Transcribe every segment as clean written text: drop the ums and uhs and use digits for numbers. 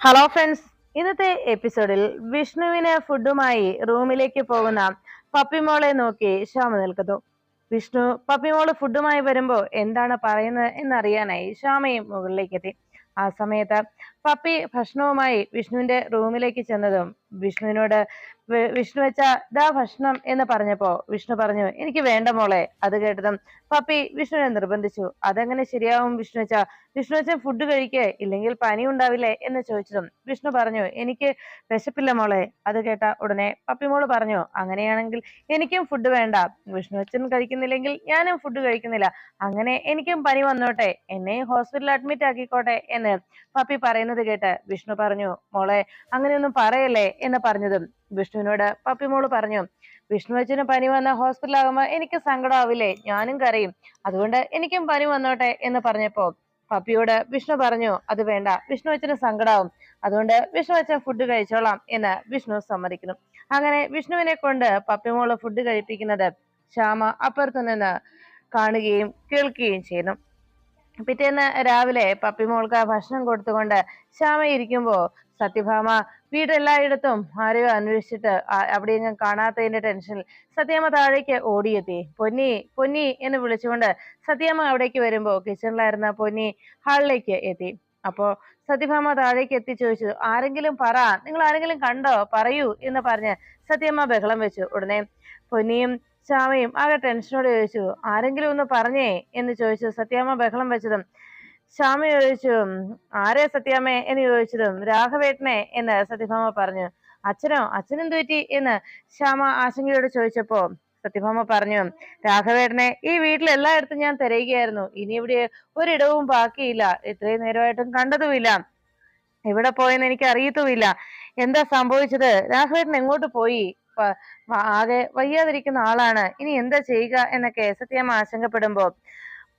Hello friends, ഇന്നത്തെ എപ്പിസോഡിൽ വിഷ്ണുവിന് ഫുഡുമായി റൂമിലേക്ക് പോകുന്ന പപ്പിമോളെ നോക്കി ശ്യാമ നിൽക്കുന്നു. വിഷ്ണു പപ്പിമോള് ഫുഡുമായി വരുമ്പോ എന്താണ് പറയുന്നത് എന്നറിയാനായി ശ്യാമയും മുകളിലേക്ക് എത്തി. ആ സമയത്ത് പപ്പി ഭക്ഷണവുമായി വിഷ്ണുവിന്റെ റൂമിലേക്ക് ചെന്നതും വിഷ്ണുവിനോട് വിഷ്ണു വെച്ച ദാ ഭക്ഷണം എന്ന് പറഞ്ഞപ്പോ വിഷ്ണു പറഞ്ഞു, എനിക്ക് വേണ്ട മോളെ. അത് കേട്ടതും പപ്പി വിഷ്ണുവിനെ നിർബന്ധിച്ചു. അതെങ്ങനെ ശരിയാവും വിഷ്ണു വെച്ച, വിഷ്ണു വെച്ച ഫുഡ് കഴിക്കേ, ഇല്ലെങ്കിൽ പനി ഉണ്ടാവില്ലേ എന്ന് ചോദിച്ചതും വിഷ്ണു പറഞ്ഞു, എനിക്ക് വിശപ്പില്ല മോളെ. അത് കേട്ട ഉടനെ പപ്പിമോള് പറഞ്ഞു, അങ്ങനെയാണെങ്കിൽ എനിക്കും ഫുഡ് വേണ്ട. വിഷ്ണു അച്ഛൻ കഴിക്കുന്നില്ലെങ്കിൽ ഞാനും ഫുഡ് കഴിക്കുന്നില്ല. അങ്ങനെ എനിക്കും പനി വന്നോട്ടെ, എന്നെ ഹോസ്പിറ്റലിൽ അഡ്മിറ്റ് ആക്കിക്കോട്ടെ എന്ന് പപ്പി പറയുന്നത് കേട്ട് വിഷ്ണു പറഞ്ഞു, മോളെ അങ്ങനെയൊന്നും പറയല്ലേ എന്ന് പറഞ്ഞതും വിഷ്ണുവിനോട് പപ്പിമോള് പറഞ്ഞു, വിഷ്ണു അച്ഛന് പനി വന്ന ഹോസ്പിറ്റലാകുമ്പോ എനിക്ക് സങ്കടമാവില്ലേ, ഞാനും കരയും. അതുകൊണ്ട് എനിക്കും പനി വന്നോട്ടെ എന്ന് പറഞ്ഞപ്പോ പപ്പിയോട് വിഷ്ണു പറഞ്ഞു, അത് വേണ്ട, വിഷ്ണു അച്ഛന് സങ്കടാവും. അതുകൊണ്ട് വിഷ്ണു അച്ഛൻ ഫുഡ് കഴിച്ചോളാം എന്ന് വിഷ്ണു സമ്മതിക്കുന്നു. അങ്ങനെ വിഷ്ണുവിനെ കൊണ്ട് പപ്പിമോള് ഫുഡ് കഴിപ്പിക്കുന്നത് ശ്യാമ അപ്പുറത്തു നിന്ന് കാണുകയും കേൾക്കുകയും ചെയ്യുന്നു. പിറ്റേന്ന് രാവിലെ പപ്പിമോൾക്ക് ഭക്ഷണം കൊടുത്തുകൊണ്ട് ശ്യാമ ഇരിക്കുമ്പോ സത്യഭാമ വീടെല്ലായിടത്തും ആരെയോ അന്വേഷിച്ചിട്ട് അവിടെയെങ്ങും കാണാത്തതിന്റെ ടെൻഷനിൽ സത്യാമ്മ താഴേക്ക് ഓടിയെത്തി. പൊന്നി പൊന്നി എന്ന് വിളിച്ചുകൊണ്ട് സത്യാമ്മ അവിടേക്ക് വരുമ്പോ കിച്ചണിലായിരുന്ന പൊന്നി ഹാളിലേക്ക് എത്തി. അപ്പോ സത്യഭാമ താഴേക്ക് എത്തി ചോദിച്ചു, ആരെങ്കിലും പറ, നിങ്ങൾ ആരെങ്കിലും കണ്ടോ, പറയൂ എന്ന് പറഞ്ഞ് സത്യമ്മ ബഹളം വെച്ചു. ഉടനെ പൊന്നിയും ശ്യാമയും ആകെ ടെൻഷനോട് ചോദിച്ചു, ആരെങ്കിലും ഒന്ന് പറഞ്ഞേ എന്ന് ചോദിച്ചു. സത്യാമ്മ ബഹളം വെച്ചതും ശ്യാമ ചോദിച്ചു, ആരെ സത്യാമ്മേ എന്ന് ചോദിച്ചതും രാഘവേട്ടനെ എന്ന് സത്യഭാമ പറഞ്ഞു. അച്ഛനോ, അച്ഛനെന്തു പറ്റി എന്ന് ശ്യാമ ആശങ്കയോട് ചോദിച്ചപ്പോ സത്യഭാമ പറഞ്ഞു, രാഘവേട്ടനെ ഈ വീട്ടിൽ എല്ലായിടത്തും ഞാൻ തിരയുകയായിരുന്നു. ഇനി ഇവിടെ ഒരിടവും ബാക്കിയില്ല. ഇത്രയും നേരമായിട്ടും കണ്ടതുമില്ല. എവിടെ പോയെന്ന് എനിക്ക് അറിയത്തുമില്ല. എന്താ സംഭവിച്ചത്? രാഘവേട്ടൻ എങ്ങോട്ട് പോയി? ആകെ വയ്യാതിരിക്കുന്ന ആളാണ്. ഇനി എന്താ ചെയ്യുക എന്നൊക്കെ സത്യാമ്മ ആശങ്കപ്പെടുമ്പോ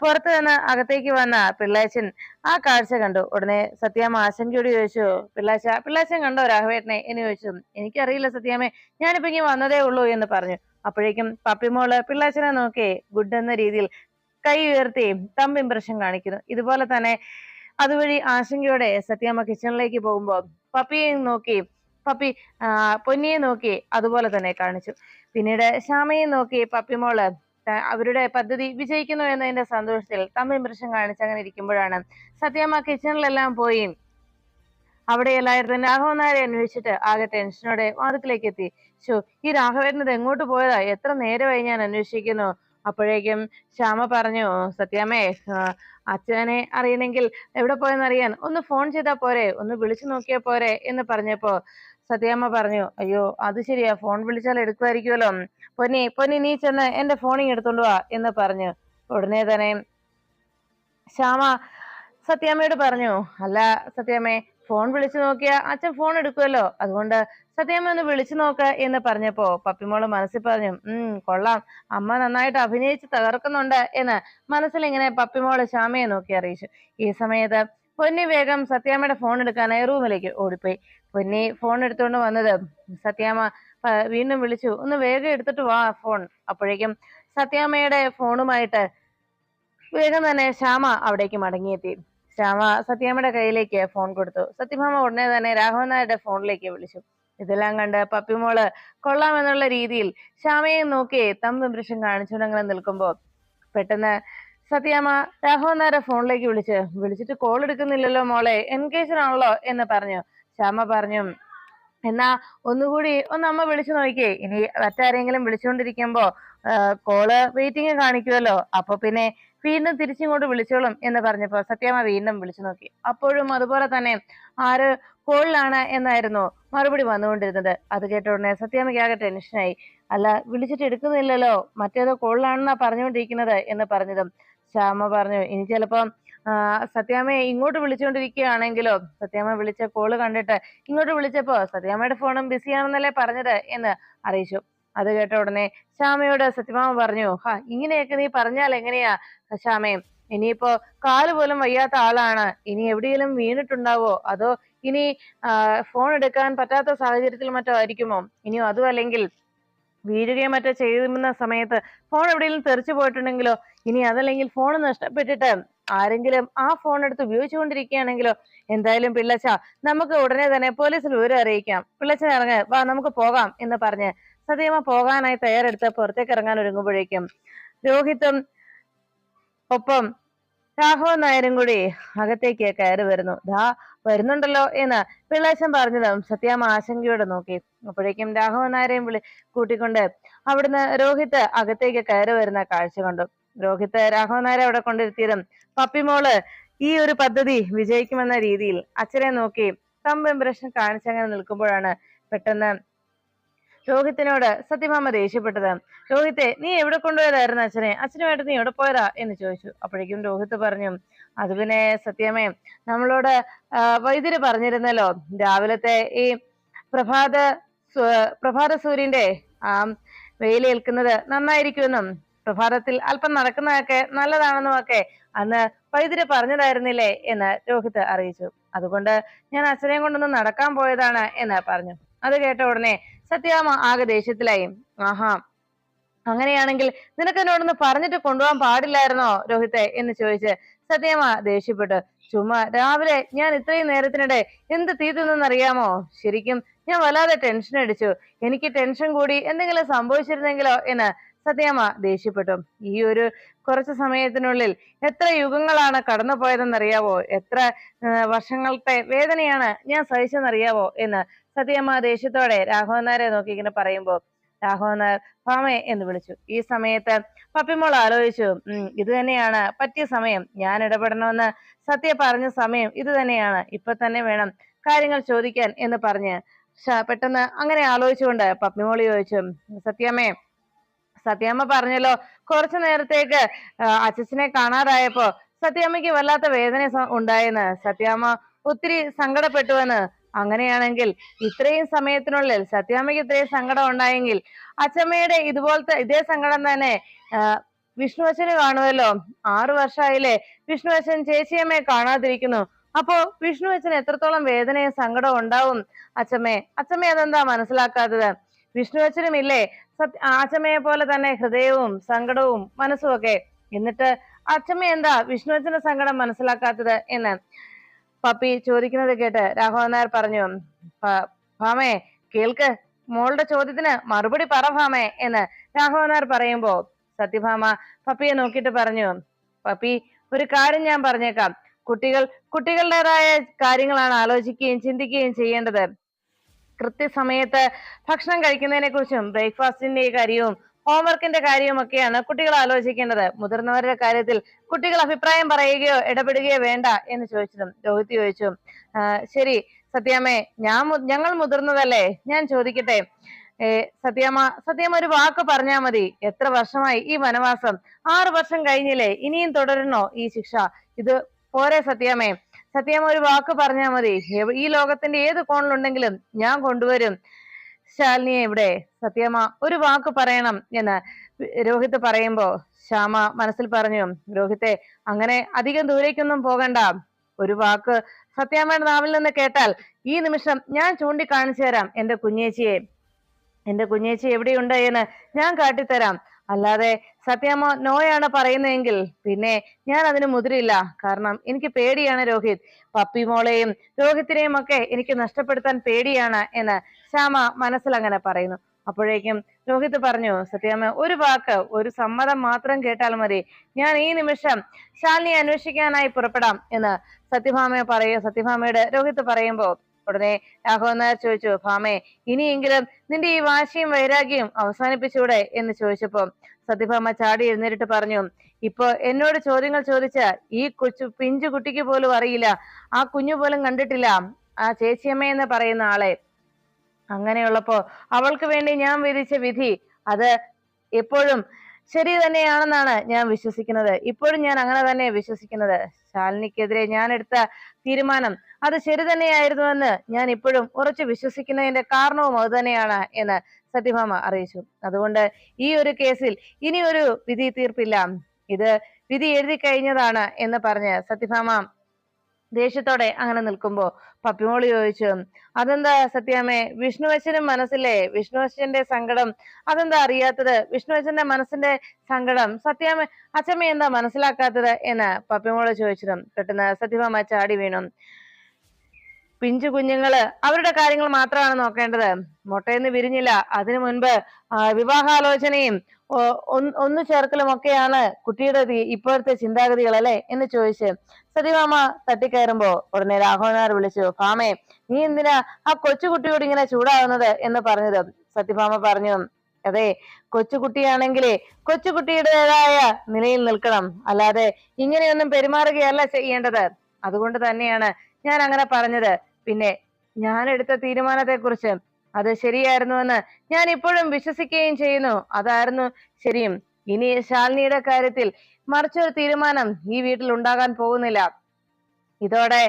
പുറത്തു നിന്ന് അകത്തേക്ക് വന്ന പിള്ളാച്ചൻ ആ കാഴ്ച കണ്ടു. ഉടനെ സത്യാമ്മ ആശങ്കയോട് ചോദിച്ചു, പിള്ളാച്ചൻ കണ്ടോ രാഘവേട്ടനെ എന്ന് ചോദിച്ചു. എനിക്കറിയില്ല സത്യാമ്മേ, ഞാനിപ്പോ ഇങ്ങനെ വന്നതേ ഉള്ളൂ എന്ന് പറഞ്ഞു. അപ്പോഴേക്കും പപ്പിമോള് പിള്ളാച്ചനെ നോക്കി ഗുഡ് എന്ന രീതിയിൽ കൈ ഉയർത്തി തമ്പ് ഇംപ്രഷൻ കാണിക്കുന്നു. ഇതുപോലെ തന്നെ അതുവഴി ആശങ്കയോടെ സത്യാമ്മ കിച്ചണിലേക്ക് പോകുമ്പോ പപ്പിയെ നോക്കി പപ്പി പൊന്നിയെ നോക്കി അതുപോലെ തന്നെ കാണിച്ചു. പിന്നീട് ശ്യാമയെ നോക്കി പപ്പിമോള് അവരുടെ പദ്ധതി വിജയിക്കുന്നു എന്നതിന്റെ സന്തോഷത്തിൽ തമ്പ് ഇംപ്രഷൻ കാണിച്ച് അങ്ങനെ ഇരിക്കുമ്പോഴാണ് സത്യാമ്മ കിച്ചണിലെല്ലാം പോയി അവിടെ എല്ലാവരും രാഘവൻ നായരെ അന്വേഷിച്ചിട്ട് ആകെ ടെൻഷനോടെ വാതിക്കലേക്ക് എത്തി. ഈ രാഘവേട്ടനത് എങ്ങോട്ട് പോയതാ, എത്ര നേരമായി ഞാൻ അന്വേഷിക്കുന്നു. അപ്പോഴേക്കും ശ്യാമ പറഞ്ഞു, സത്യാമ്മേ, അച്ഛനെ അറിയണമെങ്കിൽ എവിടെ പോയെന്നറിയാൻ ഒന്ന് ഫോൺ ചെയ്താൽ പോരെ, ഒന്ന് വിളിച്ചു നോക്കിയാ പോരെ എന്ന് പറഞ്ഞപ്പോ സത്യാമ്മ പറഞ്ഞു, അയ്യോ അത് ശരിയാ, ഫോൺ വിളിച്ചാൽ എടുക്കുമായിരിക്കുമല്ലോ. പൊന്നി പൊന്നി നീ ചെന്ന് എന്റെ ഫോണിങ് എടുത്തോണ്ട് വാ എന്ന് പറഞ്ഞു. ഉടനെ തന്നെ ശ്യാമ സത്യാമ്മയോട് പറഞ്ഞു, അല്ല സത്യാമ്മേ, ഫോൺ വിളിച്ചു നോക്കിയാ അച്ഛൻ ഫോൺ എടുക്കുമല്ലോ, അതുകൊണ്ട് സത്യാമ്മ ഒന്ന് വിളിച്ചു നോക്ക എന്ന് പറഞ്ഞപ്പോ പപ്പിമോള് മനസ്സിൽ പറഞ്ഞു, കൊള്ളാം, അമ്മ നന്നായിട്ട് അഭിനയിച്ച് തകർക്കുന്നുണ്ട് എന്ന് മനസ്സിൽ ഇങ്ങനെ പപ്പിമോള് ശ്യാമയെ നോക്കി അറിയിച്ചു. ഈ സമയത്ത് പൊന്നി വേഗം സത്യാമ്മയുടെ ഫോൺ എടുക്കാനായി റൂമിലേക്ക് ഓടിപ്പോയി. പൊന്നി ഫോൺ എടുത്തുകൊണ്ട് വന്നത് സത്യാമ്മ വീണ്ടും വിളിച്ചു, ഒന്ന് വേഗം എടുത്തിട്ട് വാ ഫോൺ. അപ്പോഴേക്കും സത്യാമ്മയുടെ ഫോണുമായിട്ട് വേഗം തന്നെ ശ്യാമ അവിടേക്ക് മടങ്ങിയെത്തി. ശ്യാമ സത്യാമ്മയുടെ കയ്യിലേക്ക് ഫോൺ കൊടുത്തു. സത്യഭാമ ഉടനെ തന്നെ രാഘവൻ നായരുടെ ഫോണിലേക്ക് വിളിച്ചു. ഇതെല്ലാം കണ്ട് പപ്പിമോള് കൊള്ളാമെന്നുള്ള രീതിയിൽ ശ്യാമയെ നോക്കി തമ്പ് ഇംപ്രഷൻ കാണിച്ചുകൊണ്ടങ്ങനെ നിൽക്കുമ്പോ പെട്ടെന്ന് സത്യാമ്മ രാഘവൻ നായരുടെ ഫോണിലേക്ക് വിളിച്ചിട്ട് കോൾ എടുക്കുന്നില്ലല്ലോ മോളെ, എൻഗേജ്ഡ് ആണല്ലോ എന്ന് പറഞ്ഞു. ശ്യാമ പറഞ്ഞു, എന്നാ ഒന്നുകൂടി ഒന്ന് അമ്മ വിളിച്ചു നോക്കിയേ, ഇനി മറ്റാരെങ്കിലും വിളിച്ചുകൊണ്ടിരിക്കുമ്പോ കോള് വെയിറ്റിംഗ് കാണിക്കുമല്ലോ, അപ്പൊ പിന്നെ വീണ്ടും തിരിച്ചിങ്ങോട്ട് വിളിച്ചോളും എന്ന് പറഞ്ഞപ്പോ സത്യാമ്മ വീണ്ടും വിളിച്ചു നോക്കി. അപ്പോഴും അതുപോലെ തന്നെ ആര് കോളിലാണ് എന്നായിരുന്നു മറുപടി വന്നുകൊണ്ടിരുന്നത്. അത് കേട്ട ഉടനെ സത്യാമ്മയ്ക്ക് ആകെ ടെൻഷനായി. അല്ല, വിളിച്ചിട്ട് എടുക്കുന്നില്ലല്ലോ, മറ്റേതോ കോളിലാണെന്നാ പറഞ്ഞുകൊണ്ടിരിക്കുന്നത് എന്ന് പറഞ്ഞതും ശ്യാമ പറഞ്ഞു, ഇനി ചിലപ്പം സത്യാമ്മയെ ഇങ്ങോട്ട് വിളിച്ചുകൊണ്ടിരിക്കുകയാണെങ്കിലോ, സത്യാമ്മ വിളിച്ച കോള് കണ്ടിട്ട് ഇങ്ങോട്ട് വിളിച്ചപ്പോ സത്യാമ്മയുടെ ഫോണും ബിസിയാണെന്നല്ലേ പറഞ്ഞത് എന്ന് അറിയിച്ചു. അത് കേട്ട ഉടനെ ശ്യാമയോട് സത്യഭാമ പറഞ്ഞു, ഇങ്ങനെയൊക്കെ നീ പറഞ്ഞാൽ എങ്ങനെയാ ശ്യാമേ, ഇനിയിപ്പോ കാല് പോലും വയ്യാത്ത ആളാണ്, ഇനി എവിടെയെങ്കിലും വീണിട്ടുണ്ടാവോ, അതോ ഇനി ഫോൺ എടുക്കാൻ പറ്റാത്ത സാഹചര്യത്തിൽ മറ്റോ ആയിരിക്കുമോ, ഇനിയോ അതും അല്ലെങ്കിൽ വീഴുകയും മറ്റോ ചെയ്യുന്ന സമയത്ത് ഫോൺ എവിടെയെങ്കിലും തെറിച്ചു പോയിട്ടുണ്ടെങ്കിലോ, ഇനി അതല്ലെങ്കിൽ ഫോൺ നഷ്ടപ്പെട്ടിട്ട് ആരെങ്കിലും ആ ഫോൺ എടുത്ത് ഉപയോഗിച്ചുകൊണ്ടിരിക്കുകയാണെങ്കിലോ, എന്തായാലും പിള്ളച്ച നമുക്ക് ഉടനെ തന്നെ പോലീസിൽ വിവരം അറിയിക്കാം. പിള്ളച്ചൻ ഇറങ്ങ്, വാ നമുക്ക് പോകാം എന്ന് പറഞ്ഞ് സത്യമ്മ പോകാനായി തയ്യാറെടുത്ത് പുറത്തേക്ക് ഇറങ്ങാൻ ഒരുങ്ങുമ്പോഴേക്കും രോഹിത്തും ഒപ്പം രാഘവൻ നായരും കൂടി അകത്തേക്ക് കയറി വരുന്നു. ദാ വരുന്നുണ്ടല്ലോ എന്ന് പിള്ളേച്ചൻ പറഞ്ഞതും സത്യാമ്മ ആശങ്കയോടെ നോക്കി. അപ്പോഴേക്കും രാഘവൻ നായരെയും കൂട്ടിക്കൊണ്ട് അവിടുന്ന് രോഹിത്ത് അകത്തേക്ക് കയറി വരുന്ന കാഴ്ച കണ്ടു. രോഹിത്ത് രാഘവൻ നായരെ അവിടെ കൊണ്ടിരുത്തിയതും പപ്പിമോള് ഈ ഒരു പദ്ധതി വിജയിക്കുമെന്ന രീതിയിൽ അച്ഛനെ നോക്കി തമ്പ് ഇംപ്രഷൻ കാണിച്ചങ്ങനെ നിൽക്കുമ്പോഴാണ് പെട്ടെന്ന് രോഹിത്തിനോട് സത്യഭാമ ദേഷ്യപ്പെട്ടത്. രോഹിത്തെ, നീ എവിടെ കൊണ്ടുപോയതായിരുന്നു അച്ഛനെ? അച്ഛനുമായിട്ട് നീ എവിടെ പോയതാ എന്ന് ചോദിച്ചു. അപ്പോഴേക്കും രോഹിത്ത് പറഞ്ഞു, അത് പിന്നെ സത്യമേ, നമ്മളോട് വൈദ്യര് പറഞ്ഞിരുന്നല്ലോ രാവിലത്തെ ഈ പ്രഭാത സൂര്യന്റെ വെയിലേൽക്കുന്നത് നന്നായിരിക്കുമെന്നും പ്രഭാതത്തിൽ അല്പം നടക്കുന്നതൊക്കെ നല്ലതാണെന്നും ഒക്കെ അന്ന് വൈദ്യര് പറഞ്ഞതായിരുന്നില്ലേ എന്ന് രോഹിത്ത് അറിയിച്ചു. അതുകൊണ്ട് ഞാൻ അച്ഛനെയും കൊണ്ടൊന്ന് നടക്കാൻ പോയതാണ് എന്ന് പറഞ്ഞു. അത് കേട്ട ഉടനെ സത്യാമ്മ ആകെ ദേഷ്യത്തിലായി. ആഹാ, അങ്ങനെയാണെങ്കിൽ നിനക്ക് എന്നോടൊന്ന് പറഞ്ഞിട്ട് കൊണ്ടുപോകാൻ പാടില്ലായിരുന്നോ രോഹിത്തെ എന്ന് ചോദിച്ച് സത്യാമ്മ ദേഷ്യപ്പെട്ടു. ചുമ്മാ രാവിലെ ഞാൻ ഇത്രയും നേരത്തിനിടെ എന്ത് തീ തിന്നെന്നറിയാമോ? ശരിക്കും ഞാൻ വല്ലാതെ ടെൻഷൻ അടിച്ചു. എനിക്ക് ടെൻഷൻ കൂടി എന്തെങ്കിലും സംഭവിച്ചിരുന്നെങ്കിലോ എന്ന് സത്യാമ്മ ദേഷ്യപ്പെട്ടു. ഈ ഒരു കുറച്ചു സമയത്തിനുള്ളിൽ എത്ര യുഗങ്ങളാണ് കടന്നു പോയതെന്നറിയാവോ? എത്ര വർഷങ്ങളുടെ വേദനയാണ് ഞാൻ സഹിച്ചെന്നറിയാവോ എന്ന് സത്യമ്മ ദേഷ്യത്തോടെ രാഘവൻ നായരെ നോക്കി ഇങ്ങനെ പറയുമ്പോ രാഘവൻ നായർ ഭാമേ എന്ന് വിളിച്ചു. ഈ സമയത്ത് പപ്പിമോൾ ആലോചിച്ചു, ഇത് തന്നെയാണ് പറ്റിയ സമയം. ഞാൻ ഇടപെടണമെന്ന് സത്യ പറഞ്ഞ സമയം ഇത് തന്നെയാണ്. ഇപ്പൊ തന്നെ വേണം കാര്യങ്ങൾ ചോദിക്കാൻ എന്ന് പറഞ്ഞ് പെട്ടെന്ന് അങ്ങനെ ആലോചിച്ചുകൊണ്ട് പപ്പിമോളി ചോദിച്ചു, സത്യാമ്മ പറഞ്ഞല്ലോ കുറച്ചു നേരത്തേക്ക് അച്ഛനെ കാണാതായപ്പോ സത്യാമ്മയ്ക്ക് വല്ലാത്ത വേദന ഉണ്ടായെന്ന്. സത്യാമ്മ ഒത്തിരി സങ്കടപ്പെട്ടുവെന്ന്. അങ്ങനെയാണെങ്കിൽ ഇത്രയും സമയത്തിനുള്ളിൽ സത്യാമ്മയ്ക്ക് ഇത്രയും സങ്കടം ഉണ്ടായെങ്കിൽ അച്ഛമ്മയുടെ ഇതേ സങ്കടം തന്നെ വിഷ്ണുവച്ചന് കാണുമല്ലോ. 6 വർഷമായില്ലേ വിഷ്ണുവച്ചൻ ചേച്ചിയമ്മയെ കാണാതിരിക്കുന്നു. അപ്പോ വിഷ്ണുവച്ചന് എത്രത്തോളം വേദനയും സങ്കടവും ഉണ്ടാവും അച്ഛമ്മ അതെന്താ മനസ്സിലാക്കാത്തത്? വിഷ്ണുവച്ചനും ഇല്ലേ അച്ഛമ്മയെ പോലെ തന്നെ ഹൃദയവും സങ്കടവും മനസ്സും ഒക്കെ. എന്നിട്ട് അച്ഛമ്മ എന്താ വിഷ്ണുവച്ചന്റെ സങ്കടം മനസ്സിലാക്കാത്തത് എന്ന് പപ്പി ചോദിക്കുന്നത് കേട്ട് രാഘവൻ നായർ പറഞ്ഞു, ഭാമേ കേൾക്ക്, മോളുടെ ചോദ്യത്തിന് മറുപടി പറ ഭാമേ എന്ന് രാഘവൻ നായർ പറയുമ്പോ സത്യഭാമ പപ്പിയെ നോക്കിയിട്ട് പറഞ്ഞു, പപ്പി ഒരു കാര്യം ഞാൻ പറഞ്ഞേക്കാം. കുട്ടികളുടേതായ കാര്യങ്ങളാണ് ആലോചിക്കുകയും ചിന്തിക്കുകയും ചെയ്യേണ്ടത്. കൃത്യസമയത്ത് ഭക്ഷണം കഴിക്കുന്നതിനെ കുറിച്ചും ബ്രേക്ക്ഫാസ്റ്റിന്റെ കാര്യവും ഹോംവർക്കിന്റെ കാര്യവും ഒക്കെയാണ് കുട്ടികൾ ആലോചിക്കേണ്ടത്. മുതിർന്നവരുടെ കാര്യത്തിൽ കുട്ടികൾ അഭിപ്രായം പറയുകയോ ഇടപെടുകയോ വേണ്ട എന്ന് ചോദിച്ചതും രോഹിത് ചോദിച്ചു, ശരി ഞങ്ങൾ മുതിർന്നതല്ലേ, ഞാൻ ചോദിക്കട്ടെ സത്യാമ്മ ഒരു വാക്ക് പറഞ്ഞാ മതി. എത്ര വർഷമായി ഈ വനവാസം? 6 വർഷം കഴിഞ്ഞില്ലേ, ഇനിയും തുടരണോ ഈ ശിക്ഷ? ഇത് പോരെ സത്യാമ്മ ഒരു വാക്ക് പറഞ്ഞാ മതി. ഈ ലോകത്തിന്റെ ഏത് കോണിലുണ്ടെങ്കിലും ഞാൻ കൊണ്ടുവരും ശാലിനിയെ ഇവിടെ. സത്യാമ്മ ഒരു വാക്ക് പറയണം എന്ന് രോഹിത് പറയുമ്പോ ശ്യാമ മനസ്സിൽ പറഞ്ഞു, രോഹിത്തെ അങ്ങനെ അധികം ദൂരേക്കൊന്നും പോകണ്ട. ഒരു വാക്ക് സത്യാമ്മയുടെ നാവിൽ നിന്ന് കേട്ടാൽ ഈ നിമിഷം ഞാൻ ചൂണ്ടിക്കാണിച്ചു തരാം എന്റെ കുഞ്ഞേച്ചി എവിടെയുണ്ട് എന്ന് ഞാൻ കാട്ടിത്തരാം. അല്ലാതെ സത്യാമ്മ നോയാണ് പറയുന്നതെങ്കിൽ പിന്നെ ഞാൻ അതിന് മുതിരില്ല. കാരണം എനിക്ക് പേടിയാണ് രോഹിത്. പപ്പിമോളെയും രോഹിത്തിനെയും ഒക്കെ എനിക്ക് നഷ്ടപ്പെടുത്താൻ പേടിയാണ് എന്ന് ശ്യാമ മനസ്സിൽ അങ്ങനെ പറയുന്നു. അപ്പോഴേക്കും രോഹിത് പറഞ്ഞു, സത്യാമ്മ ഒരു വാക്ക്, ഒരു സമ്മതം മാത്രം കേട്ടാൽ മതി. ഞാൻ ഈ നിമിഷം ശാലിനിയെ അന്വേഷിക്കാനായി പുറപ്പെടാം എന്ന് സത്യഭാമയുടെ രോഹിത് പറയുമ്പോ ഉടനെ രാഘവൻ നായർ ചോദിച്ചു, ഭാമേ ഇനിയെങ്കിലും നിന്റെ ഈ വാശിയും വൈരാഗ്യവും അവസാനിപ്പിച്ചൂടെ എന്ന് ചോദിച്ചപ്പോ സത്യഭാമ ചാടി എഴുന്നേറ്റ് പറഞ്ഞു, ഇപ്പൊ എന്നോട് ചോദ്യങ്ങൾ ചോദിച്ച ഈ പിഞ്ചു കുട്ടിക്ക് പോലും അറിയില്ല, ആ കുഞ്ഞു പോലും കണ്ടിട്ടില്ല ആ ചേച്ചിയമ്മ എന്ന് പറയുന്ന ആളെ. അങ്ങനെയുള്ളപ്പോ അവൾക്ക് വേണ്ടി ഞാൻ വിധിച്ച വിധി അത് എപ്പോഴും ശരി തന്നെയാണെന്നാണ് ഞാൻ വിശ്വസിക്കുന്നത്. ഇപ്പോഴും ഞാൻ അങ്ങനെ തന്നെ വിശ്വസിക്കുന്നത്. ശാലിനിക്കെതിരെ ഞാൻ എടുത്ത തീരുമാനം അത് ശരി തന്നെയായിരുന്നുവെന്ന് ഞാൻ ഇപ്പോഴും ഉറച്ചു വിശ്വസിക്കുന്നതിന്റെ കാരണവും അത് തന്നെയാണ് എന്ന് സത്യഭാമ അറിയിച്ചു. അതുകൊണ്ട് ഈ ഒരു കേസിൽ ഇനി ഒരു വിധി തീർപ്പില്ല, ഇത് വിധി എഴുതി കഴിഞ്ഞതാണ് എന്ന് പറഞ്ഞ് സത്യഭാമ ദേഷ്യത്തോടെ അങ്ങനെ നിൽക്കുമ്പോ പപ്പിമോള് ചോദിച്ചു. അതെന്താ സത്യാമ്മേ, വിഷ്ണുവച്ചനും മനസ്സില്ലേ? വിഷ്ണുവച്ചന്റെ സങ്കടം അതെന്താ അറിയാത്തത്? വിഷ്ണുവച്ചന്റെ മനസ്സിന്റെ സങ്കടം അച്ചമ്മ എന്താ മനസ്സിലാക്കാത്തത് എന്ന് പപ്പിമോള് ചോദിച്ചതും പെട്ടെന്ന് സത്യഭാമ ചാടി വീണു. പിഞ്ചു കുഞ്ഞുങ്ങള് അവരുടെ കാര്യങ്ങൾ മാത്രമാണ് നോക്കേണ്ടത്. മുട്ടയെന്ന് വിരിഞ്ഞില്ല, അതിനു മുൻപ് വിവാഹാലോചനയും ഒന്നു ചേർക്കലും ഒക്കെയാണ് കുട്ടിയുടെ ഇപ്പോഴത്തെ ചിന്താഗതികൾ അല്ലെ എന്ന് ചോദിച്ച് സത്യഭാമ തട്ടിക്കയറുമ്പോ ഉടനെ രാഘവനാർ വിളിച്ചു, ഭാമേ, നീ എന്തിനാ ആ കൊച്ചുകുട്ടിയോട് ഇങ്ങനെ ചൂടാവുന്നത് എന്ന് പറഞ്ഞത്. സത്യഭാമ പറഞ്ഞു, അതെ, കൊച്ചുകുട്ടിയാണെങ്കിലേ കൊച്ചുകുട്ടിയുടേതായ നിലയിൽ നിൽക്കണം, അല്ലാതെ ഇങ്ങനെയൊന്നും പെരുമാറുകയല്ല ചെയ്യേണ്ടത്. അതുകൊണ്ട് തന്നെയാണ് ഞാൻ അങ്ങനെ പറഞ്ഞത്. പിന്നെ ഞാൻ എടുത്ത തീരുമാനത്തെക്കുറിച്ച് അത് ശരിയായിരുന്നുവെന്ന് ഞാൻ ഇപ്പോഴും വിശ്വസിക്കുകയും ചെയ്യുന്നു. അതായിരുന്നു ശരിയും. ഇനി ശാലിനിയുടെ കാര്യത്തിൽ മറിച്ചൊരു തീരുമാനം ഈ വീട്ടിൽ ഉണ്ടാകാൻ പോകുന്നില്ല. ഇതോടെ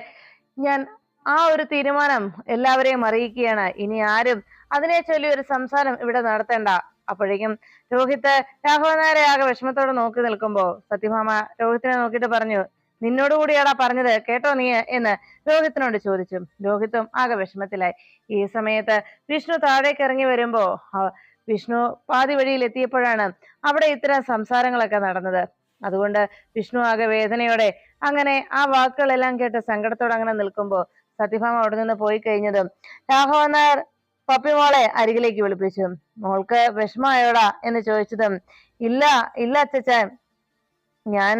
ഞാൻ ആ ഒരു തീരുമാനം എല്ലാവരെയും അറിയിക്കുകയാണ്. ഇനി ആരും അതിനെ ചൊല്ലി ഒരു സംസാരം ഇവിടെ നടത്തേണ്ട. അപ്പോഴേക്കും രോഹിത് രാഘവനാരെ ആകെ വിഷമത്തോടെ നോക്കി നിൽക്കുമ്പോ സത്യഭാമ രോഹിത്തിനെ നോക്കിയിട്ട് പറഞ്ഞു, നിന്നോട് കൂടിയാടാ പറഞ്ഞത്, കേട്ടോ നീ എന്ന് രോഹിത്തിനോട് ചോദിച്ചു. രോഹിത്തും ആകെ വിഷമത്തിലായി. ഈ സമയത്ത് വിഷ്ണു താഴേക്ക് ഇറങ്ങി വരുമ്പോ വിഷ്ണു പാതി വഴിയിൽ എത്തിയപ്പോഴാണ് അവിടെ ഇത്തരം സംസാരങ്ങളൊക്കെ നടന്നത്. അതുകൊണ്ട് വിഷ്ണു ആകെ വേദനയോടെ അങ്ങനെ ആ വാക്കുകളെല്ലാം കേട്ട് സങ്കടത്തോടെ അങ്ങനെ നിൽക്കുമ്പോ സത്യഭാമ അവിടെ നിന്ന് പോയി കഴിഞ്ഞതും രാഘവൻ നായർ പപ്പിമോളെ അരികിലേക്ക് വിളിപ്പിച്ചു. മോൾക്ക് വിഷമമായോടാ എന്ന് ചോദിച്ചതും ഇല്ല ഇല്ല അച്ഛൻ, ഞാൻ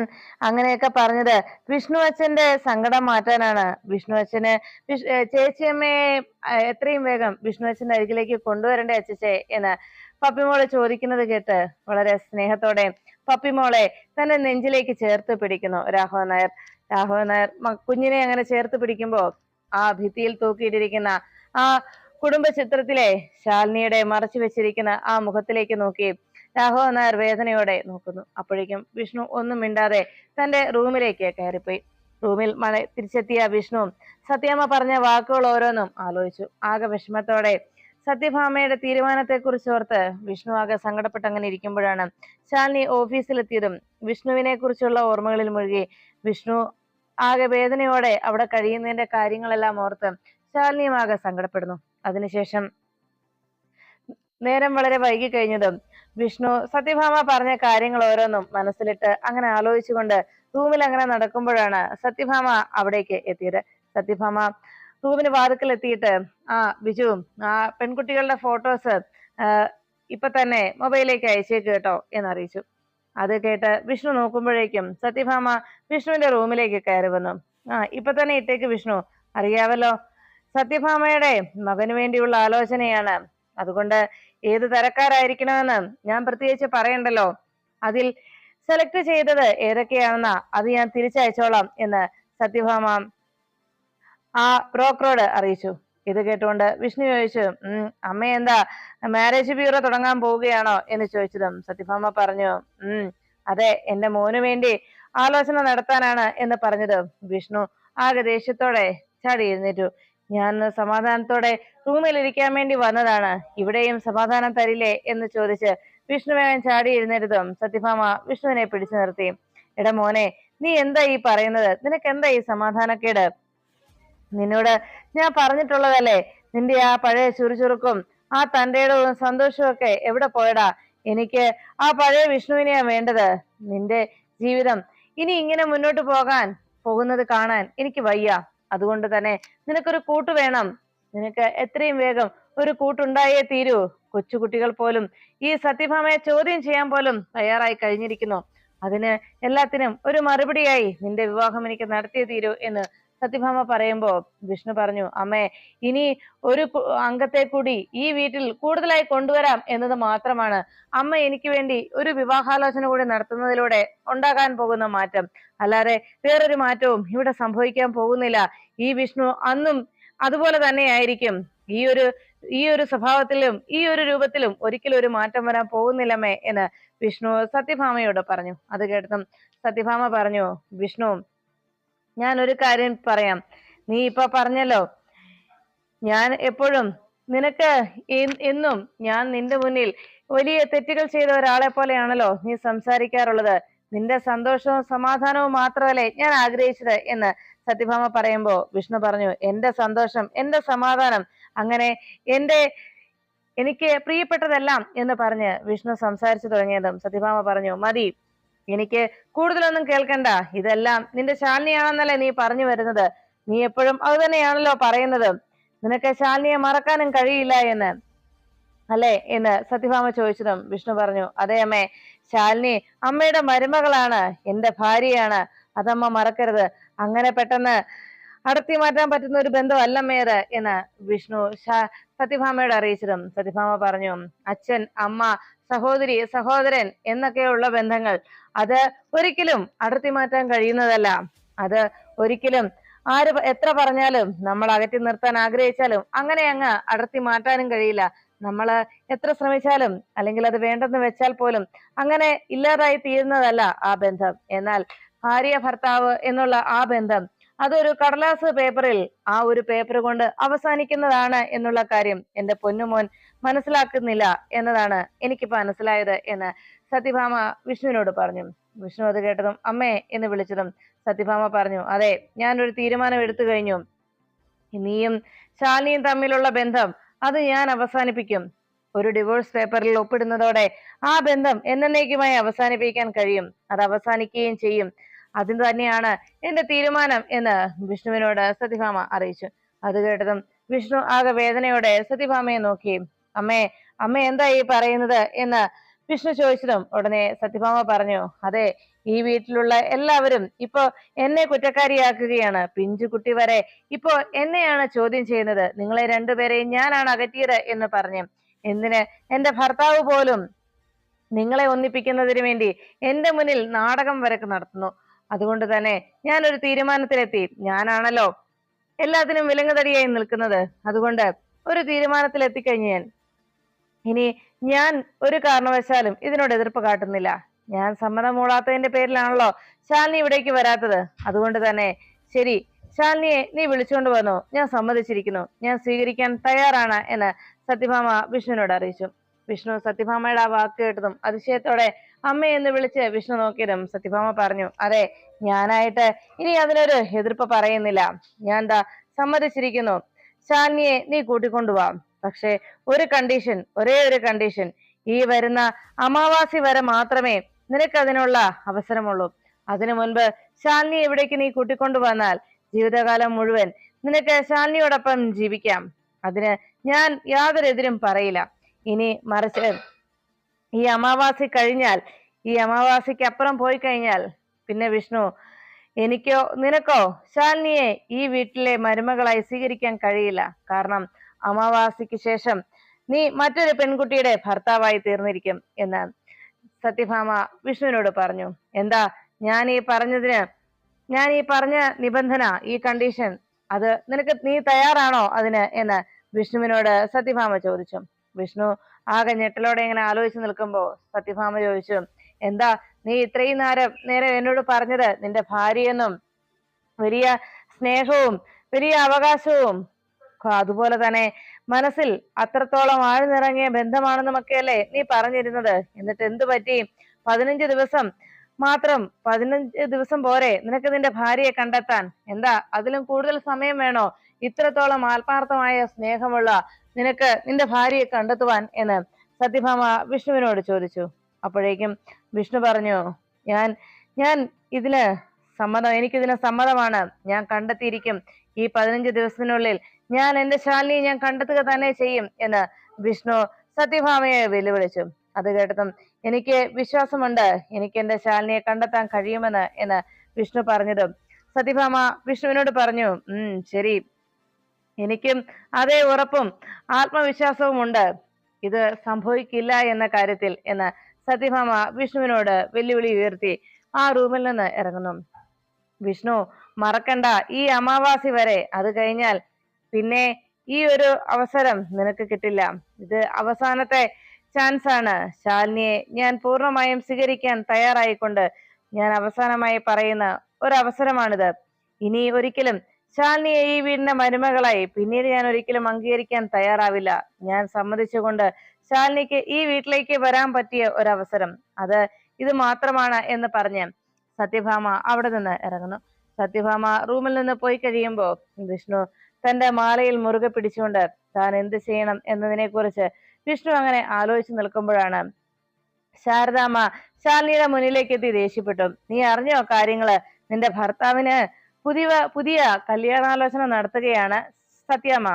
അങ്ങനെയൊക്കെ പറഞ്ഞത് വിഷ്ണു അച്ഛന്റെ സങ്കടം മാറ്റാനാണ്. വിഷ്ണു അച്ഛന് ചേച്ചിയമ്മയെ എത്രയും വേഗം വിഷ്ണു അച്ഛന്റെ അരികിലേക്ക് കൊണ്ടുവരണ്ടേ അച്ഛച്ചേ എന്ന് പപ്പിമോളെ ചോദിക്കുന്നത് കേട്ട് വളരെ സ്നേഹത്തോടെ പപ്പിമോളെ തന്റെ നെഞ്ചിലേക്ക് ചേർത്ത് പിടിക്കുന്നു രാഘവൻ നായർ. രാഘവൻ നായർ കുഞ്ഞിനെ അങ്ങനെ ചേർത്ത് പിടിക്കുമ്പോ ആ ഭിത്തിയിൽ തൂക്കിയിട്ടിരിക്കുന്ന ആ കുടുംബ ചിത്രത്തിലെ ശാലിനിയുടെ മറച്ചു വെച്ചിരിക്കുന്ന ആ മുഖത്തിലേക്ക് നോക്കി രാഘവൻ നായർ വേദനയോടെ നോക്കുന്നു. അപ്പോഴേക്കും വിഷ്ണു ഒന്നും മിണ്ടാതെ തന്റെ റൂമിലേക്ക് കയറിപ്പോയി. റൂമിൽ തിരിച്ചെത്തിയ വിഷ്ണു സത്യഭാമ പറഞ്ഞ വാക്കുകൾ ഓരോന്നും ആലോചിച്ചു. ആകെ വിഷമത്തോടെ സത്യഭാമയുടെ തീരുമാനത്തെക്കുറിച്ച് ഓർത്ത് വിഷ്ണു ആകെ സങ്കടപ്പെട്ട് അങ്ങനെ ഇരിക്കുമ്പോഴാണ് ശാലിനി ഓഫീസിലെത്തിയതും വിഷ്ണുവിനെ കുറിച്ചുള്ള ഓർമ്മകളിൽ മുഴുകി വിഷ്ണു ആകെ വേദനയോടെ അവിടെ കഴിയുന്നതിന്റെ കാര്യങ്ങളെല്ലാം ഓർത്ത് ശാലിനിയും ആകെ സങ്കടപ്പെടുന്നു. അതിനുശേഷം നേരം വളരെ വൈകി കഴിഞ്ഞതും വിഷ്ണു സത്യഭാമ പറഞ്ഞ കാര്യങ്ങൾ ഓരോന്നും മനസ്സിലിട്ട് അങ്ങനെ ആലോചിച്ചുകൊണ്ട് റൂമിൽ അങ്ങനെ നടക്കുമ്പോഴാണ് സത്യഭാമ അവിടേക്ക് എത്തിയത്. സത്യഭാമ റൂമിന് വാതിക്കൽ എത്തിയിട്ട് ബിജു ആ പെൺകുട്ടികളുടെ ഫോട്ടോസ് ഇപ്പൊ തന്നെ മൊബൈലിലേക്ക് അയച്ചേക്ക് കേട്ടോ എന്നറിയിച്ചു. അത് കേട്ട് വിഷ്ണു നോക്കുമ്പോഴേക്കും സത്യഭാമ വിഷ്ണുവിന്റെ റൂമിലേക്ക് കയറി വന്നു. ഇപ്പൊ തന്നെ ഇട്ടേക്ക് വിഷ്ണു, അറിയാവല്ലോ സത്യഭാമയുടെ മകന് വേണ്ടിയുള്ള ആലോചനയാണ്, അതുകൊണ്ട് ഏത് തരക്കാരായിരിക്കണമെന്ന് ഞാൻ പ്രത്യേകിച്ച് പറയണ്ടല്ലോ, അതിൽ സെലക്ട് ചെയ്തത് ഏതൊക്കെയാണെന്നാ അത് ഞാൻ തിരിച്ചയച്ചോളാം എന്ന് സത്യഭാമ ആ ബ്രോക്കറോട് അറിയിച്ചു. ഇത് കേട്ടുകൊണ്ട് വിഷ്ണു ചോദിച്ചു, അമ്മ എന്താ മാരേജ് ബ്യൂറോ തുടങ്ങാൻ പോവുകയാണോ എന്ന് ചോദിച്ചതും സത്യഭാമ പറഞ്ഞു, അതെ, എന്റെ മോന് വേണ്ടി ആലോചന നടത്താനാണ് എന്ന് പറഞ്ഞത് വിഷ്ണു ആകെ ദേഷ്യത്തോടെ ചാടി എഴുന്നേറ്റു. ഞാൻ സമാധാനത്തോടെ റൂമിൽ ഇരിക്കാൻ വേണ്ടി വന്നതാണ്, ഇവിടെയും സമാധാനം തരില്ലേ എന്ന് ചോദിച്ച് വിഷ്ണു വേഗം ചാടി എഴുന്നേറ്റതും സത്യഭാമ വിഷ്ണുവിനെ പിടിച്ചു നിർത്തി. എടാ മോനെ, നീ എന്താ ഈ പറയുന്നത്? നിനക്ക് എന്താ ഈ സമാധാനക്കേട്? നിന്നോട് ഞാൻ പറഞ്ഞിട്ടുള്ളതല്ലേ, നിന്റെ ആ പഴയ ചുറുചുറുക്കും ആ തന്റെയും സന്തോഷവും ഒക്കെ എവിടെ പോയടാ? എനിക്ക് ആ പഴയ വിഷ്ണുവിനെയാ വേണ്ടത്. നിന്റെ ജീവിതം ഇനി ഇങ്ങനെ മുന്നോട്ട് പോകുന്നത് കാണാൻ എനിക്ക് വയ്യ. അതുകൊണ്ട് തന്നെ നിനക്കൊരു കൂട്ട് വേണം. നിനക്ക് എത്രയും വേഗം ഒരു കൂട്ടുണ്ടായേ തീരൂ. കൊച്ചുകുട്ടികൾ പോലും ഈ സത്യഭാമയെ ചോദ്യം ചെയ്യാൻ പോലും തയ്യാറായി കഴിഞ്ഞിരിക്കുന്നു. അതിന് എല്ലാത്തിനും ഒരു മറുപടിയായി നിന്റെ വിവാഹം എനിക്ക് നടത്തിയേ തീരൂ എന്ന് സത്യഭാമ പറയുമ്പോ വിഷ്ണു പറഞ്ഞു, അമ്മേ, ഇനി ഒരു അംഗത്തെ കൂടി ഈ വീട്ടിൽ കൂടുതലായി കൊണ്ടുവരാം എന്നത് മാത്രമാണ് അമ്മ എനിക്ക് വേണ്ടി ഒരു വിവാഹാലോചന കൂടി നടത്തുന്നതിലൂടെ ഉണ്ടാകാൻ പോകുന്ന മാറ്റം. അല്ലാതെ വേറൊരു മാറ്റവും ഇവിടെ സംഭവിക്കാൻ പോകുന്നില്ല. ഈ വിഷ്ണു അന്നും അതുപോലെ തന്നെയായിരിക്കും. ഈ ഒരു സ്വഭാവത്തിലും ഈ ഒരു രൂപത്തിലും ഒരിക്കലും ഒരു മാറ്റം വരാൻ പോകുന്നില്ലമ്മേ എന്ന് വിഷ്ണു സത്യഭാമയോട് പറഞ്ഞു. അത് കേട്ടതും സത്യഭാമ പറഞ്ഞു, വിഷ്ണു, ഞാൻ ഒരു കാര്യം പറയാം. നീ ഇപ്പൊ പറഞ്ഞല്ലോ, ഞാൻ എപ്പോഴും നിനക്ക് എന്നും ഞാൻ നിന്റെ മുന്നിൽ വലിയ തെറ്റുകൾ ചെയ്ത ഒരാളെ പോലെയാണല്ലോ നീ സംസാരിക്കാറുള്ളത്. നിന്റെ സന്തോഷവും സമാധാനവും മാത്രമല്ലേ ഞാൻ ആഗ്രഹിച്ചത് എന്ന് സത്യഭാമ പറയുമ്പോ വിഷ്ണു പറഞ്ഞു, എന്റെ സന്തോഷം, എന്റെ സമാധാനം, അങ്ങനെ എന്റെ എനിക്ക് പ്രിയപ്പെട്ടതെല്ലാം എന്ന് പറഞ്ഞ് വിഷ്ണു സംസാരിച്ചു തുടങ്ങിയതും സത്യഭാമ പറഞ്ഞു, മതി, എനിക്ക് കൂടുതലൊന്നും കേൾക്കണ്ട. ഇതെല്ലാം നിന്റെ ശാലിനിയാണെന്നല്ലേ നീ പറഞ്ഞു വരുന്നത്? നീ എപ്പോഴും അത് തന്നെയാണല്ലോ പറയുന്നത്. നിനക്ക് ശാലിനിയെ മറക്കാനും കഴിയില്ല എന്ന് അല്ലേ എന്ന് സത്യഭാമ ചോദിച്ചതും വിഷ്ണു പറഞ്ഞു, അതെ അമ്മേ, ശാലിനി അമ്മയുടെ മരുമകളാണ്, എന്റെ ഭാര്യയാണ്, അതമ്മ മറക്കരുത്. അങ്ങനെ പെട്ടെന്ന് അടർത്തി മാറ്റാൻ പറ്റുന്ന ഒരു ബന്ധമല്ലമ്മേത് എന്ന് വിഷ്ണു സത്യഭാമയോട് അറിയിച്ചതും സത്യഭാമ പറഞ്ഞു, അച്ഛൻ, അമ്മ, സഹോദരി, സഹോദരൻ എന്നൊക്കെയുള്ള ബന്ധങ്ങൾ അത് ഒരിക്കലും അടർത്തി മാറ്റാൻ കഴിയുന്നതല്ല. അത് ഒരിക്കലും ആര് എത്ര പറഞ്ഞാലും, നമ്മൾ അകറ്റി നിർത്താൻ ആഗ്രഹിച്ചാലും അങ്ങനെ അങ്ങ് അടർത്തി മാറ്റാനും കഴിയില്ല. നമ്മൾ എത്ര ശ്രമിച്ചാലും, അല്ലെങ്കിൽ അത് വേണ്ടെന്ന് വെച്ചാൽ പോലും അങ്ങനെ ഇല്ലാതായി തീരുന്നതല്ല ആ ബന്ധം. എന്നാൽ ഭാര്യ ഭർത്താവ് എന്നുള്ള ആ ബന്ധം അതൊരു കടലാസ് പേപ്പറിൽ ആ ഒരു പേപ്പർ കൊണ്ട് അവസാനിക്കുന്നതാണ് എന്നുള്ള കാര്യം എന്റെ പൊന്നുമോൻ മനസ്സിലാക്കുന്നില്ല എന്നതാണ് എനിക്കിപ്പോ മനസ്സിലായത് എന്ന് സത്യഭാമ വിഷ്ണുവിനോട് പറഞ്ഞു. വിഷ്ണു അത് കേട്ടതും അമ്മേ എന്ന് വിളിച്ചതും സത്യഭാമ പറഞ്ഞു, അതെ, ഞാനൊരു തീരുമാനം എടുത്തു കഴിഞ്ഞു. നീയും ശാലിനിയും തമ്മിലുള്ള ബന്ധം അത് ഞാൻ അവസാനിപ്പിക്കും. ഒരു ഡിവോഴ്സ് പേപ്പറിൽ ഒപ്പിടുന്നതോടെ ആ ബന്ധം എന്നേക്കുമായി അവസാനിപ്പിക്കാൻ കഴിയും. അത് അവസാനിക്കുകയും ചെയ്യും. അതിന് തന്നെയാണ് എന്റെ തീരുമാനം എന്ന് വിഷ്ണുവിനോട് സത്യഭാമ അറിയിച്ചു. അത് കേട്ടതും വിഷ്ണു ആകെ വേദനയോടെ സത്യഭാമയെ നോക്കി, അമ്മേ, അമ്മ എന്താ ഈ പറയുന്നത് എന്ന് വിഷ്ണു ചോദിച്ചതും ഉടനെ സത്യഭാമ പറഞ്ഞു, അതെ, ഈ വീട്ടിലുള്ള എല്ലാവരും ഇപ്പോ എന്നെ കുറ്റക്കാരിയാക്കുകയാണ്. പിഞ്ചുകുട്ടി വരെ ഇപ്പോ എന്നെയാണ് ചോദ്യം ചെയ്യുന്നത്. നിങ്ങളെ രണ്ടുപേരെയും ഞാനാണ് അകറ്റിയത് എന്ന് പറഞ്ഞു. എന്തിന്? എന്റെ ഭർത്താവ് പോലും നിങ്ങളെ ഒന്നിപ്പിക്കുന്നതിന് വേണ്ടി എന്റെ മുന്നിൽ നാടകം വരക്ക് നടത്തുന്നു. അതുകൊണ്ട് തന്നെ ഞാനൊരു തീരുമാനത്തിലെത്തി. ഞാനാണല്ലോ എല്ലാത്തിനും വിലങ്ങുതടിയായി നിൽക്കുന്നത്. അതുകൊണ്ട് ഒരു തീരുമാനത്തിൽ എത്തിക്കഴിഞ്ഞ് ഇനി ഞാൻ ഒരു കാരണവശാലും ഇതിനോട് എതിർപ്പ് കാട്ടുന്നില്ല. ഞാൻ സമ്മതം മൂളാത്തതിന്റെ പേരിലാണല്ലോ ശാലിനി ഇവിടേക്ക് വരാത്തത്. അതുകൊണ്ട് തന്നെ ശരി, ശാലിനിയെ നീ വിളിച്ചുകൊണ്ട് വന്നു, ഞാൻ സമ്മതിച്ചിരിക്കുന്നു, ഞാൻ സ്വീകരിക്കാൻ തയ്യാറാണ് എന്ന് സത്യഭാമ വിഷ്ണുവിനോട് അറിയിച്ചു. വിഷ്ണു സത്യഭാമയുടെ ആ വാക്ക് കേട്ടതും അതിശയത്തോടെ അമ്മ എന്ന് വിളിച്ച് വിഷ്ണു നോക്കിയതും സത്യഭാമ പറഞ്ഞു, അതെ, ഞാനായിട്ട് ഇനി അതിനൊരു എതിർപ്പ് പറയുന്നില്ല. ഞാൻ സമ്മതിച്ചിരിക്കുന്നു. ശാലിനിയെ നീ കൂട്ടിക്കൊണ്ടുപോവാ. പക്ഷെ ഒരു കണ്ടീഷൻ, ഒരേ ഒരു കണ്ടീഷൻ, ഈ വരുന്ന അമാവാസി വരെ മാത്രമേ നിനക്ക് അതിനുള്ള അവസരമുള്ളൂ. അതിനു മുൻപ് ശാലിനി എവിടേക്ക് നീ കൂട്ടിക്കൊണ്ടുവന്നാൽ ജീവിതകാലം മുഴുവൻ നിനക്ക് ശാലിനിയോടൊപ്പം ജീവിക്കാം. അതിന് ഞാൻ യാതൊരു എതിരും പറയില്ല. ഇനി മറിച്ച് ഈ അമാവാസി കഴിഞ്ഞാൽ, ഈ അമാവാസിക്ക് അപ്പുറം പോയി കഴിഞ്ഞാൽ പിന്നെ വിഷ്ണു, എനിക്കോ നിനക്കോ ശാലിനിയെ ഈ വീട്ടിലെ മരുമകളായി സ്വീകരിക്കാൻ കഴിയില്ല. കാരണം അമാവാസിക്ക് ശേഷം നീ മറ്റൊരു പെൺകുട്ടിയുടെ ഭർത്താവായി തീർന്നിരിക്കും എന്ന് സത്യഭാമ വിഷ്ണുവിനോട് പറഞ്ഞു. എന്താ ഞാൻ ഈ പറഞ്ഞ നിബന്ധന, ഈ കണ്ടീഷൻ, അത് നീ തയ്യാറാണോ അതിന് എന്ന് വിഷ്ണുവിനോട് സത്യഭാമ ചോദിച്ചു. വിഷ്ണു ആകെ ഞെട്ടലോടെ ഇങ്ങനെ ആലോചിച്ച് നിൽക്കുമ്പോ സത്യഭാമ ചോദിച്ചു, എന്താ നീ ഇത്രയും നേരം എന്നോട് പറഞ്ഞത് നിന്റെ ഭാര്യയെന്നും വലിയ സ്നേഹവും വലിയ അവകാശവും അതുപോലെ തന്നെ മനസ്സിൽ അത്രത്തോളം ആഴ്ന്നിറങ്ങിയ ബന്ധമാണെന്നുമൊക്കെയല്ലേ നീ പറഞ്ഞിരുന്നത്? എന്നിട്ട് എന്തു പറ്റി? 15 ദിവസം മാത്രം, 15 ദിവസം പോരെ നിനക്ക് നിന്റെ ഭാര്യയെ കണ്ടെത്താൻ? എന്താ അതിലും കൂടുതൽ സമയം വേണോ ഇത്രത്തോളം ആത്മാർത്ഥമായ സ്നേഹമുള്ള നിനക്ക് നിന്റെ ഭാര്യയെ കണ്ടെത്തുവാൻ എന്ന് സത്യഭാമ വിഷ്ണുവിനോട് ചോദിച്ചു. അപ്പോഴേക്കും വിഷ്ണു പറഞ്ഞു, ഞാൻ ഇതിന് എനിക്കിതിന് സമ്മതമാണ്. ഞാൻ കണ്ടെത്തിയിരിക്കും. ഈ 15 ദിവസത്തിനുള്ളിൽ ഞാൻ എന്റെ ശാലിനിയെ ഞാൻ കണ്ടെത്തുക തന്നെ ചെയ്യും എന്ന് വിഷ്ണു സത്യഭാമയെ വെല്ലുവിളിച്ചു. അത് കേട്ടതും എനിക്ക് വിശ്വാസമുണ്ട്, എനിക്ക് എന്റെ ശാലിനിയെ കണ്ടെത്താൻ കഴിയുമെന്ന് എന്ന് വിഷ്ണു പറഞ്ഞതും സത്യഭാമ വിഷ്ണുവിനോട് പറഞ്ഞു, ശരി, എനിക്കും അതേ ഉറപ്പും ആത്മവിശ്വാസവും ഉണ്ട് ഇത് സംഭവിക്കില്ല എന്ന കാര്യത്തിൽ എന്ന് സത്യഭാമ വിഷ്ണുവിനോട് വെല്ലുവിളി ഉയർത്തി ആ റൂമിൽ നിന്ന് ഇറങ്ങുന്നു. വിഷ്ണു മറക്കണ്ട, ഈ അമാവാസി വരെ, അത് കഴിഞ്ഞാൽ പിന്നെ ഈ ഒരു അവസരം നിനക്ക് കിട്ടില്ല. ഇത് അവസാനത്തെ ചാൻസ് ആണ്. ശാലിനിയെ ഞാൻ പൂർണ്ണമായും സ്വീകരിക്കാൻ തയ്യാറായിക്കൊണ്ട് ഞാൻ അവസാനമായി പറയുന്ന ഒരു അവസരമാണിത്. ഇനി ഒരിക്കലും ശാലിനിയെ ഈ വീടിന്റെ മരുമകളായി പിന്നീട് ഞാൻ ഒരിക്കലും അംഗീകരിക്കാൻ തയ്യാറാവില്ല. ഞാൻ സമ്മതിച്ചുകൊണ്ട് ശാലിനിക്ക് ഈ വീട്ടിലേക്ക് വരാൻ പറ്റിയ ഒരവസരം, ഇത് മാത്രമാണ് എന്ന് പറഞ്ഞ് സത്യഭാമ അവിടെ നിന്ന് ഇറങ്ങുന്നു. സത്യഭാമ റൂമിൽ നിന്ന് പോയി കഴിയുമ്പോ വിഷ്ണു തന്റെ മാലയിൽ മുറുകെ പിടിച്ചുകൊണ്ട് താൻ എന്ത് ചെയ്യണം എന്നതിനെ കുറിച്ച് വിഷ്ണു അങ്ങനെ ആലോചിച്ചു നിൽക്കുമ്പോഴാണ് ശാരദാമ്മ ശാലിനിയുടെ മുന്നിലേക്ക് എത്തി ദേഷ്യപ്പെട്ടു. നീ അറിഞ്ഞോ കാര്യങ്ങള്? നിന്റെ ഭർത്താവിന് പുതിയ പുതിയ കല്യാണാലോചന നടത്തുകയാണ് സത്യാമ്മ.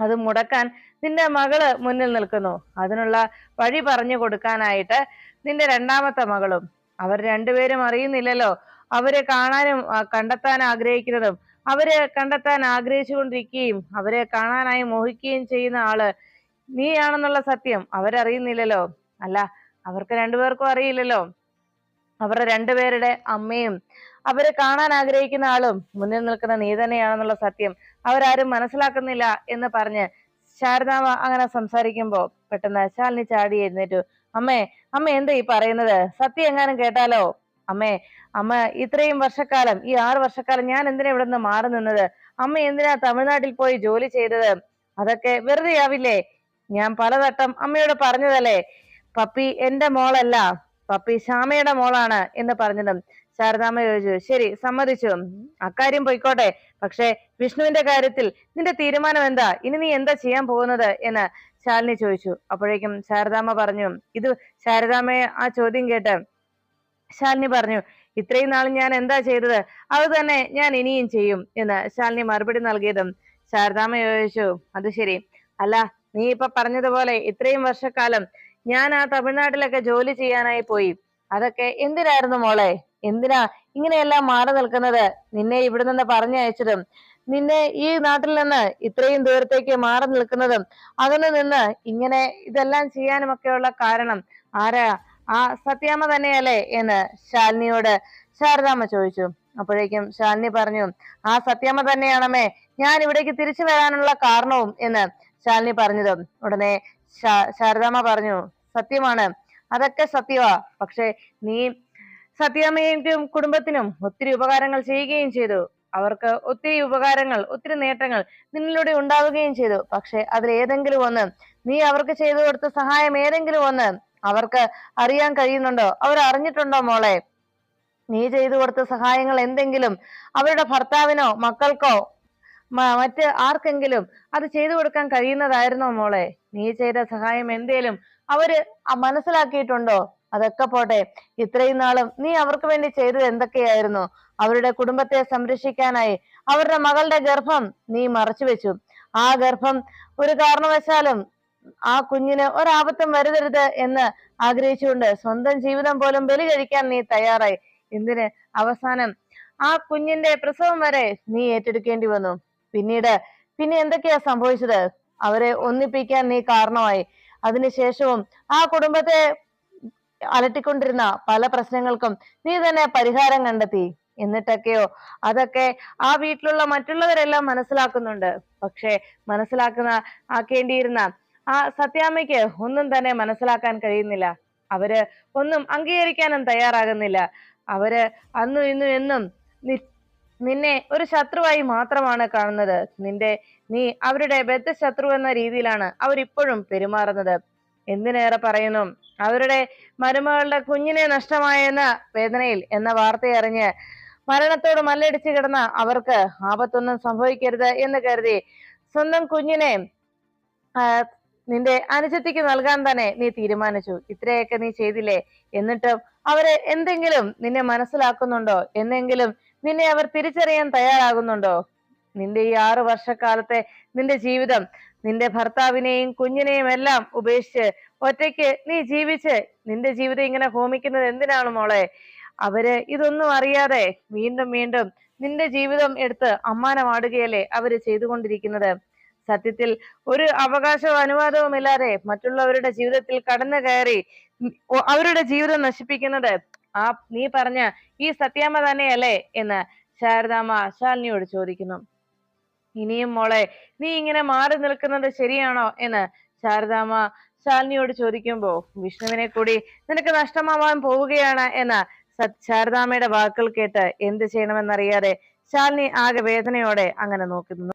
അത് മുടക്കാൻ നിന്റെ മകള് മുന്നിൽ നിൽക്കുന്നു. അതിനുള്ള വഴി പറഞ്ഞു കൊടുക്കാനായിട്ട് നിന്റെ രണ്ടാമത്തെ മകളും. അവർ രണ്ടുപേരും അറിയുന്നില്ലല്ലോ അവരെ കാണാനും കണ്ടെത്താൻ ആഗ്രഹിക്കുന്നതും അവരെ കണ്ടെത്താൻ ആഗ്രഹിച്ചുകൊണ്ടിരിക്കുകയും അവരെ കാണാനായി മോഹിക്കുകയും ചെയ്യുന്ന ആള് നീയാണെന്നുള്ള സത്യം അവരറിയുന്നില്ലല്ലോ. അല്ല, അവർക്ക് രണ്ടുപേർക്കും അറിയില്ലല്ലോ. അവരുടെ രണ്ടുപേരുടെ അമ്മയും അവരെ കാണാൻ ആഗ്രഹിക്കുന്ന ആളും മുന്നിൽ നിൽക്കുന്ന നീ തന്നെയാണെന്നുള്ള സത്യം അവരാരും മനസ്സിലാക്കുന്നില്ല എന്ന് പറഞ്ഞ് ശാരദാമ്മ അങ്ങനെ സംസാരിക്കുമ്പോ പെട്ടെന്ന് ശാലിനി ചാടി എഴുന്നേറ്റു. അമ്മേ, അമ്മ എന്താ ഈ പറയുന്നത്? സത്യം എങ്ങാനും കേട്ടാലോ? അമ്മേ, അമ്മ ഇത്രയും വർഷക്കാലം, ഈ 6 വർഷക്കാലം ഞാൻ എന്തിനാ ഇവിടെ നിന്ന് മാറി നിന്നത്? അമ്മ എന്തിനാ തമിഴ്നാട്ടിൽ പോയി ജോലി ചെയ്തത്? അതൊക്കെ വെറുതെ ആവില്ലേ? ഞാൻ പലവട്ടം അമ്മയോട് പറഞ്ഞതല്ലേ പപ്പി എന്റെ മോളല്ല, പപ്പി ശ്യാമയുടെ മോളാണ് എന്ന് പറഞ്ഞതും ശാരദാമ്മ ചോദിച്ചു. ശരി, സമ്മതിച്ചു, അക്കാര്യം പോയിക്കോട്ടെ. പക്ഷെ വിഷ്ണുവിന്റെ കാര്യത്തിൽ നിന്റെ തീരുമാനം എന്താ? ഇനി നീ എന്താ ചെയ്യാൻ പോകുന്നത് എന്ന് ശാലിനി ചോദിച്ചു. അപ്പോഴേക്കും ശാരദാമ്മ പറഞ്ഞു. ശാരദാമ്മയെ ആ ചോദ്യം കേട്ട് ശാലിനി പറഞ്ഞു, ഇത്രയും നാളും ഞാൻ എന്താ ചെയ്തത് അത് തന്നെ ഞാൻ ഇനിയും ചെയ്യും എന്ന് ശാലിനി മറുപടി നൽകിയതും ശാരദാമ്മ ചോദിച്ചു. അത് ശരി, അല്ല നീ ഇപ്പൊ പറഞ്ഞതുപോലെ ഇത്രയും വർഷക്കാലം ഞാൻ ആ തമിഴ്നാട്ടിലൊക്കെ ജോലി ചെയ്യാനായി പോയി. അതൊക്കെ എന്തിനായിരുന്നു മോളെ? എന്തിനാ ഇങ്ങനെയെല്ലാം മാറി നിൽക്കുന്നത്? നിന്നെ ഇവിടെ നിന്ന് പറഞ്ഞയച്ചതും നിന്നെ ഈ നാട്ടിൽ നിന്ന് ഇത്രയും ദൂരത്തേക്ക് മാറി നിൽക്കുന്നതും അകന്നു നിന്ന് ഇങ്ങനെ ഇതെല്ലാം ചെയ്യാനുമൊക്കെയുള്ള കാരണം ആരാ? ആ സത്യാമ്മ തന്നെയല്ലേ എന്ന് ശാലിനിയോട് ശാരദാമ്മ ചോദിച്ചു. അപ്പോഴേക്കും ശാലിനി പറഞ്ഞു, ആ സത്യാമ്മ തന്നെയാണമ്മേ ഞാൻ ഇവിടേക്ക് തിരിച്ചു വരാനുള്ള കാരണവും എന്ന് ശാലിനി പറഞ്ഞതും ഉടനെ ശാരദാമ്മ പറഞ്ഞു, സത്യമാണ്, അതൊക്കെ സത്യമാ. പക്ഷെ നീ സത്യാമ്മയ്ക്കും കുടുംബത്തിനും ഒത്തിരി ഉപകാരങ്ങൾ ചെയ്യുകയും ചെയ്തു. അവർക്ക് ഒത്തിരി ഉപകാരങ്ങൾ, ഒത്തിരി നേട്ടങ്ങൾ നിന്നിലൂടെ ഉണ്ടാവുകയും ചെയ്തു. പക്ഷെ അതിൽ ഏതെങ്കിലും ഒന്ന്, നീ അവർക്ക് ചെയ്തു കൊടുത്ത സഹായം ഏതെങ്കിലും ഒന്ന് അവർക്ക് അറിയാൻ കഴിയുന്നുണ്ടോ? അവർ അറിഞ്ഞിട്ടുണ്ടോ മോളെ? നീ ചെയ്തു കൊടുത്ത സഹായങ്ങൾ എന്തെങ്കിലും അവരുടെ ഭർത്താവിനോ മക്കൾക്കോ മറ്റ് ആർക്കെങ്കിലും അത് ചെയ്തു കൊടുക്കാൻ കഴിയുന്നതായിരുന്നോ മോളെ? നീ ചെയ്ത സഹായം എന്തേലും അവര് മനസ്സിലാക്കിയിട്ടുണ്ടോ? അതൊക്കെ പോട്ടെ, ഇത്രയും നാളും നീ അവർക്ക് വേണ്ടി ചെയ്തത് എന്തൊക്കെയായിരുന്നു? അവരുടെ കുടുംബത്തെ സംരക്ഷിക്കാനായി അവരുടെ മകളുടെ ഗർഭം നീ മറച്ചു വെച്ചു. ആ ഗർഭം ഒരു കാരണവശാലും ആ കുഞ്ഞിന് ഒരാപത്തും വരുതരുത് എന്ന് ആഗ്രഹിച്ചുകൊണ്ട് സ്വന്തം ജീവിതം പോലും ബലി കഴിക്കാൻ നീ തയ്യാറായി. എന്തിന്? അവസാനം ആ കുഞ്ഞിന്റെ പ്രസവം വരെ നീ ഏറ്റെടുക്കേണ്ടി വന്നു. പിന്നെ എന്തൊക്കെയാ സംഭവിച്ചത്? അവരെ ഒന്നിപ്പിക്കാൻ നീ കാരണമായി. അതിനുശേഷവും ആ കുടുംബത്തെ അലട്ടിക്കൊണ്ടിരുന്ന പല പ്രശ്നങ്ങൾക്കും നീ തന്നെ പരിഹാരം കണ്ടെത്തി. എന്നിട്ടൊക്കെയോ അതൊക്കെ ആ വീട്ടിലുള്ള മറ്റുള്ളവരെല്ലാം മനസ്സിലാക്കുന്നുണ്ട്. പക്ഷെ ആക്കേണ്ടിയിരുന്ന ആ സത്യാമ്മയ്ക്ക് ഒന്നും തന്നെ മനസ്സിലാക്കാൻ കഴിയുന്നില്ല. അവര് ഒന്നും അംഗീകരിക്കാനും തയ്യാറാകുന്നില്ല. അവര് അന്നും ഇന്നും എന്നും നിന്നെ ഒരു ശത്രുവായി മാത്രമാണ് കാണുന്നത്. നീ അവരുടെ ബദ്ധശത്രു എന്ന രീതിയിലാണ് അവരിപ്പോഴും പെരുമാറുന്നത്. എന്തിനേറെ പറയുന്നു, അവരുടെ മരുമകളുടെ കുഞ്ഞിനെ നഷ്ടമായെന്ന വേദനയിൽ എന്ന വാർത്തയറിഞ്ഞ് മരണത്തോട് മല്ലടിച്ചു കിടന്ന അവർക്ക് ആപത്തൊന്നും സംഭവിക്കരുത് എന്ന് കരുതി സ്വന്തം കുഞ്ഞിനെ നിന്റെ അനുജത്തിക്ക് നൽകാൻ തന്നെ നീ തീരുമാനിച്ചു. ഇത്രയൊക്കെ നീ ചെയ്തില്ലേ? എന്നിട്ടും അവര് എന്തെങ്കിലും നിന്നെ മനസ്സിലാക്കുന്നുണ്ടോ? എന്നെങ്കിലും നിന്നെ അവർ തിരിച്ചറിയാൻ തയ്യാറാകുന്നുണ്ടോ? നിന്റെ ഈ 6 വർഷക്കാലത്തെ നിന്റെ ജീവിതം, നിന്റെ ഭർത്താവിനെയും കുഞ്ഞിനെയും എല്ലാം ഉപേക്ഷിച്ച് ഒറ്റയ്ക്ക് നീ ജീവിച്ച് നിന്റെ ജീവിതം ഇങ്ങനെ ഹോമിക്കുന്നത് എന്തിനാണ് മോളെ? അവര് ഇതൊന്നും അറിയാതെ വീണ്ടും വീണ്ടും നിന്റെ ജീവിതം എടുത്ത് അമ്മാനമാടുകയല്ലേ അവര് ചെയ്തുകൊണ്ടിരിക്കുന്നത്. സത്യത്തിൽ ഒരു അവകാശവും അനുവാദവും ഇല്ലാതെ മറ്റുള്ളവരുടെ ജീവിതത്തിൽ കടന്നു കയറി അവരുടെ ജീവിതം നശിപ്പിക്കുന്നത് നീ പറഞ്ഞ ഈ സത്യാമ്മ തന്നെയല്ലേ എന്ന് ശാരദാമ്മ ശാലിനിയോട് ചോദിക്കുന്നു. ഇനിയും മോളെ നീ ഇങ്ങനെ മാറി നിൽക്കുന്നത് ശരിയാണോ എന്ന് ശാരദാമ്മ ശാലിനിയോട് ചോദിക്കുമ്പോ വിഷ്ണുവിനെ കൂടി നിനക്ക് നഷ്ടമാവാൻ പോവുകയാണ് എന്ന ശാരദാമ്മയുടെ വാക്കുകൾ കേട്ട് എന്ത് ചെയ്യണമെന്നറിയാതെ ശാലിനി ആകെ വേദനയോടെ അങ്ങനെ നോക്കുന്നു.